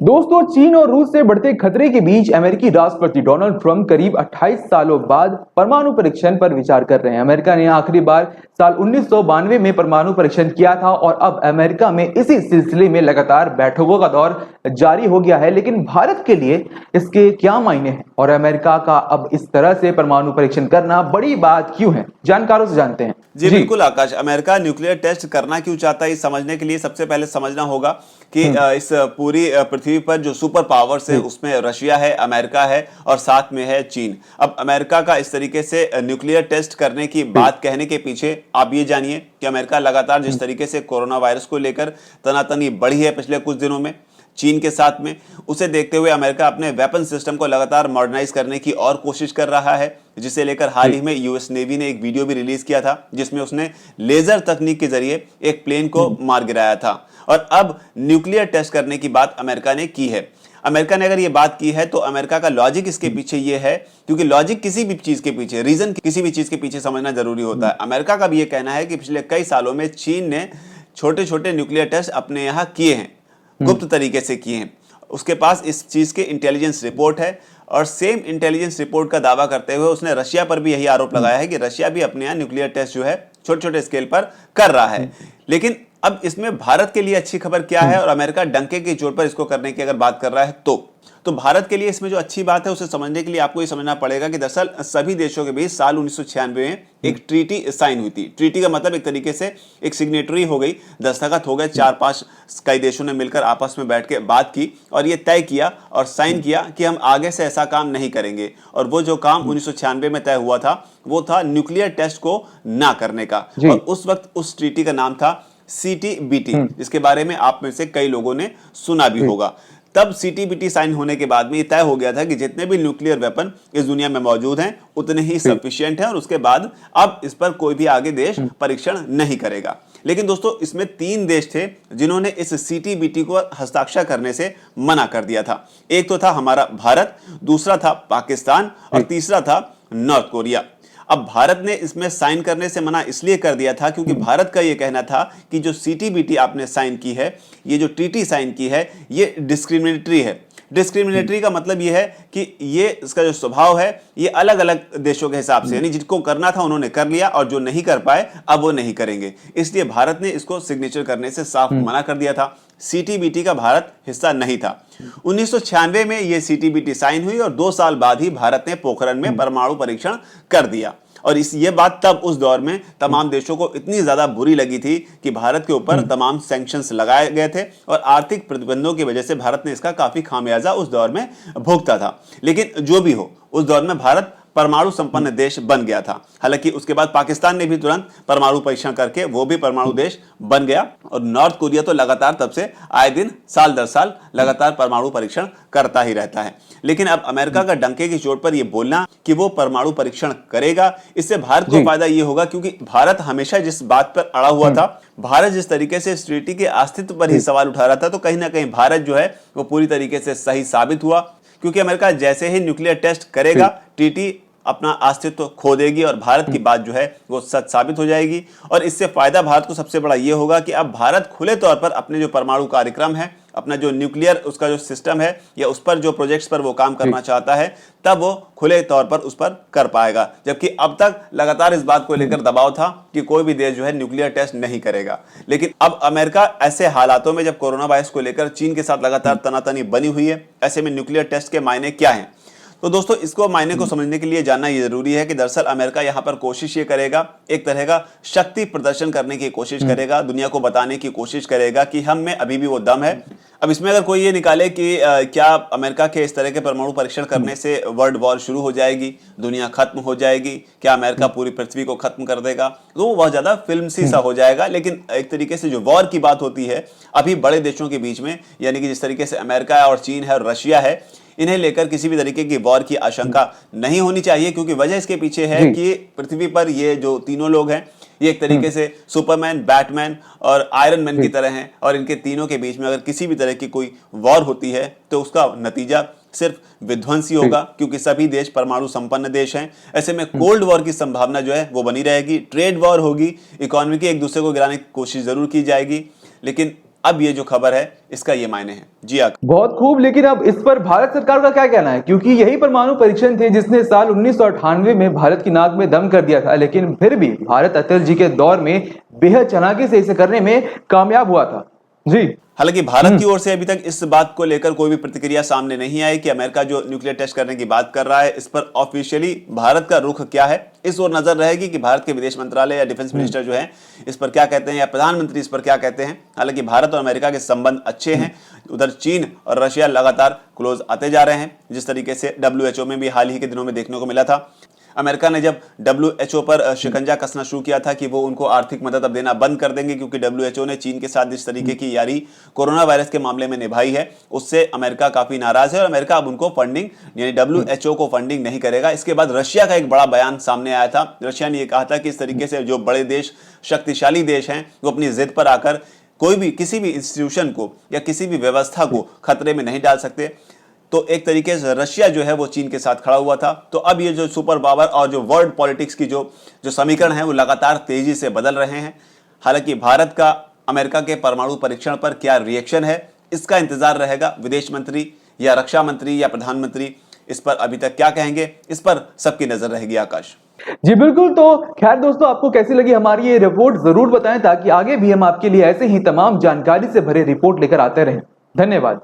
दोस्तों, चीन और रूस से बढ़ते खतरे के बीच अमेरिकी राष्ट्रपति डोनाल्ड ट्रंप करीब 28 सालों बाद परमाणु परीक्षण पर विचार कर रहे हैं। अमेरिका ने आखिरी बार साल 1992 में परमाणु परीक्षण किया था और अब अमेरिका में इसी सिलसिले में लगातार बैठकों का दौर जारी हो गया है। लेकिन भारत के लिए इसके क्या मायने हैं और अमेरिका का अब इस तरह से परमाणु परीक्षण करना बड़ी बात क्यों है, जानकारों से जानते हैं। जी बिल्कुल आकाश, अमेरिका न्यूक्लियर टेस्ट करना क्यों चाहता है, इस समझने के लिए सबसे पहले समझना होगा कि इस पूरी पृथ्वी पर जो सुपर पावर्स है उसमें रशिया है, अमेरिका है और साथ में है चीन। अब अमेरिका का इस तरीके से न्यूक्लियर टेस्ट करने की बात कहने के पीछे आप ये जानिए कि अमेरिका लगातार जिस तरीके से कोरोना वायरस को लेकर तनातनी बढ़ी है पिछले कुछ दिनों में चीन के साथ में, उसे देखते हुए अमेरिका अपने वेपन सिस्टम को लगातार मॉडर्नाइज करने की और कोशिश कर रहा है, जिसे लेकर हाल ही में यूएस नेवी ने एक वीडियो भी रिलीज किया था जिसमें उसने लेजर तकनीक के जरिए एक प्लेन को मार गिराया था। और अब न्यूक्लियर टेस्ट करने की बात अमेरिका ने की है। अमेरिका ने अगर ये बात की है तो अमेरिका का लॉजिक इसके पीछे ये है, क्योंकि लॉजिक किसी भी चीज के पीछे, रीजन किसी भी चीज के पीछे समझना जरूरी होता है। अमेरिका का भी ये कहना है कि पिछले कई सालों में चीन ने छोटे छोटे न्यूक्लियर टेस्ट अपने यहाँ किए हैं, गुप्त तरीके से किए हैं। उसके पास इस चीज के इंटेलिजेंस रिपोर्ट है और सेम इंटेलिजेंस रिपोर्ट का दावा करते हुए उसने रशिया पर भी यही आरोप लगाया है कि रशिया भी अपने यहाँ न्यूक्लियर टेस्ट जो है छोटे छोटे स्केल पर कर रहा है। लेकिन अब इसमें भारत के लिए अच्छी खबर क्या है और अमेरिका डंके की चोट पर इसको करने की अगर बात कर रहा है तो भारत के लिए इसमें जो अच्छी बात है उसे समझने के लिए आपको ये समझना पड़ेगा कि दरअसल सभी देशों के बीच साल 1996 में एक ट्रीटी साइन हुई थी। ट्रीटी का मतलब एक तरीके से एक सिग्नेटरी हो गई, दस्तखत हो गए, 4-5 कई देशों ने मिलकर आपस में बैठ के बात की और ये तय किया और साइन किया कि हम आगे से ऐसा काम नहीं करेंगे। और वो जो काम 1996 में तय हुआ था वो था न्यूक्लियर टेस्ट को ना करने का, और उस वक्त उस ट्रीटी का नाम था CTBT, जिसके बारे में आप में से कई लोगों ने सुना भी होगा। तब CTBT साइन होने के बाद में ये तय हो गया था कि जितने भी न्यूक्लियर वेपन इस दुनिया में मौजूद हैं उतने ही सफिशिएंट हैं और उसके बाद अब इस पर कोई भी आगे देश परीक्षण नहीं करेगा। लेकिन दोस्तों, इसमें 3 देश थे जिन्होंने इस CTBT को हस्ताक्षर करने से मना कर दिया था। एक तो था हमारा भारत, दूसरा था पाकिस्तान और तीसरा था नॉर्थ कोरिया। अब भारत ने इसमें साइन करने से मना इसलिए कर दिया था क्योंकि भारत का यह कहना था कि जो CTBT आपने साइन की है, ये जो ट्रीटी साइन की है, ये डिस्क्रिमिनेटरी है। डिस्क्रिमिनेटरी का मतलब ये है कि ये इसका जो स्वभाव है ये अलग अलग देशों के हिसाब से, यानी जिनको करना था उन्होंने कर लिया और जो नहीं कर पाए अब वो नहीं करेंगे। इसलिए भारत ने इसको सिग्नेचर करने से साफ मना कर दिया था। CTBT का भारत हिस्सा नहीं था। 1996 में ये CTBT साइन हुई और 2 साल बाद ही भारत ने पोखरण में परमाणु परीक्षण कर दिया। और ये बात तब उस दौर में तमाम देशों को इतनी ज्यादा बुरी लगी थी कि भारत के ऊपर तमाम सैंक्शंस लगाए गए थे और आर्थिक प्रतिबंधों की वजह से भारत ने इसका काफी खामियाजा उस दौर में भुगता था। लेकिन जो भी हो, उस दौर में भारत परमाणु संपन्न देश बन गया था। हालांकि उसके बाद पाकिस्तान ने भी तुरंत परमाणु परीक्षण करके वो भी परमाणु देश बन गया और नॉर्थ कोरिया तो लगातार तब से आए दिन साल दर साल लगातार परमाणु परीक्षण करता ही रहता है। लेकिन अब अमेरिका का डंके की चोट पर यह बोलना कि वो परमाणु परीक्षण करेगा, इससे भारत को फायदा ये होगा क्योंकि भारत हमेशा जिस बात पर अड़ा हुआ था, भारत जिस तरीके से इस ट्रीटी के अस्तित्व पर ही सवाल उठा रहा था, तो कहीं ना कहीं भारत जो है वो पूरी तरीके से सही साबित हुआ। क्योंकि अमेरिका जैसे ही न्यूक्लियर टेस्ट करेगा, ट्रीटी अपना अस्तित्व खो देगी और भारत की बात जो है वो सच साबित हो जाएगी। और इससे फायदा भारत को सबसे बड़ा ये होगा कि अब भारत खुले तौर पर अपने जो परमाणु कार्यक्रम है, अपना जो न्यूक्लियर उसका जो सिस्टम है या उस पर जो प्रोजेक्ट्स पर वो काम करना चाहता है, तब वो खुले तौर पर उस पर कर पाएगा। जबकि अब तक लगातार इस बात को लेकर दबाव था कि कोई भी देश जो है न्यूक्लियर टेस्ट नहीं करेगा। लेकिन अब अमेरिका ऐसे हालातों में, जब कोरोना वायरस को लेकर चीन के साथ लगातार तनातनी बनी हुई है, ऐसे में न्यूक्लियर टेस्ट के मायने क्या हैं? तो दोस्तों, इसको मायने को समझने के लिए जानना ये जरूरी है कि दरअसल अमेरिका यहां पर कोशिश ये करेगा, एक तरह का शक्ति प्रदर्शन करने की कोशिश करेगा, दुनिया को बताने की कोशिश करेगा कि हम में अभी भी वो दम है। अब इसमें अगर कोई ये निकाले कि क्या अमेरिका के इस तरह के परमाणु परीक्षण करने से वर्ल्ड वॉर शुरू हो जाएगी, दुनिया खत्म हो जाएगी, क्या अमेरिका पूरी पृथ्वी को खत्म कर देगा, तो वो बहुत ज्यादा फिल्म सी सा हो जाएगा। लेकिन एक तरीके से जो वॉर की बात होती है अभी बड़े देशों के बीच में, यानी कि जिस तरीके से अमेरिका है और चीन है और रशिया है, इन्हें लेकर किसी भी तरीके की वॉर की आशंका नहीं होनी चाहिए। क्योंकि वजह इसके पीछे है कि पृथ्वी पर ये जो तीनों लोग हैं ये एक तरीके से सुपरमैन, बैटमैन और आयरन मैन की तरह हैं, और इनके तीनों के बीच में अगर किसी भी तरह की कोई वॉर होती है तो उसका नतीजा सिर्फ विध्वंसी होगा, क्योंकि सभी देश परमाणु संपन्न देश हैं। ऐसे में कोल्ड वॉर की संभावना जो है वो बनी रहेगी, ट्रेड वॉर होगी, इकोनॉमी की एक दूसरे को गिराने की कोशिश जरूर की जाएगी। लेकिन अब ये जो खबर है इसका ये मायने है। जी आकाश। बहुत खूब, लेकिन अब इस पर भारत सरकार का क्या कहना है? क्योंकि यही परमाणु परीक्षण थे जिसने साल 1998 में भारत की नाक में दम कर दिया था, लेकिन फिर भी भारत अटल जी के दौर में बेहद चालाकी से इसे करने में कामयाब हुआ था। जी। हालांकि भारत की ओर से अभी तक इस बात को लेकर कोई भी प्रतिक्रिया सामने नहीं आई कि अमेरिका जो न्यूक्लियर टेस्ट करने की बात कर रहा है, इस पर ऑफिशियली भारत का रुख क्या है, इस ओर नजर रहेगी कि भारत के विदेश मंत्रालय या डिफेंस मिनिस्टर जो है इस पर क्या कहते हैं, या प्रधानमंत्री इस पर क्या कहते हैं। हालांकि भारत और अमेरिका के संबंध अच्छे हैं। उधर चीन और रशिया लगातार क्लोज आते जा रहे हैं, जिस तरीके से WHO में भी हाल ही के दिनों में देखने को मिला था। अमेरिका ने जब WHO पर शिकंजा कसना शुरू किया था कि वो उनको आर्थिक मदद अब देना बंद कर देंगे, क्योंकि WHO ने चीन के साथ जिस तरीके की यारी कोरोना वायरस के मामले में निभाई है, उससे अमेरिका काफी नाराज है और अमेरिका अब उनको फंडिंग यानी WHO को फंडिंग नहीं करेगा। इसके बाद रशिया का एक बड़ा बयान सामने आया था। रशिया ने यह कहा था कि इस तरीके से जो बड़े देश, शक्तिशाली देश हैं, वो अपनी जिद पर आकर कोई भी किसी भी इंस्टीट्यूशन को या किसी भी व्यवस्था को खतरे में नहीं डाल सकते। तो एक तरीके से रशिया जो है वो चीन के साथ खड़ा हुआ था। तो अब ये जो सुपर पावर और जो वर्ल्ड पॉलिटिक्स की जो समीकरण है वो लगातार तेजी से बदल रहे हैं। हालांकि भारत का अमेरिका के परमाणु परीक्षण पर क्या रिएक्शन है, इसका इंतजार रहेगा। विदेश मंत्री या रक्षा मंत्री या प्रधानमंत्री इस पर अभी तक क्या कहेंगे, इस पर सबकी नजर रहेगी। आकाश जी बिल्कुल। तो खैर दोस्तों, आपको कैसी लगी हमारी ये रिपोर्ट जरूर बताएं, ताकि आगे भी हम आपके लिए ऐसे ही तमाम जानकारी से भरे रिपोर्ट लेकर आते रहें। धन्यवाद।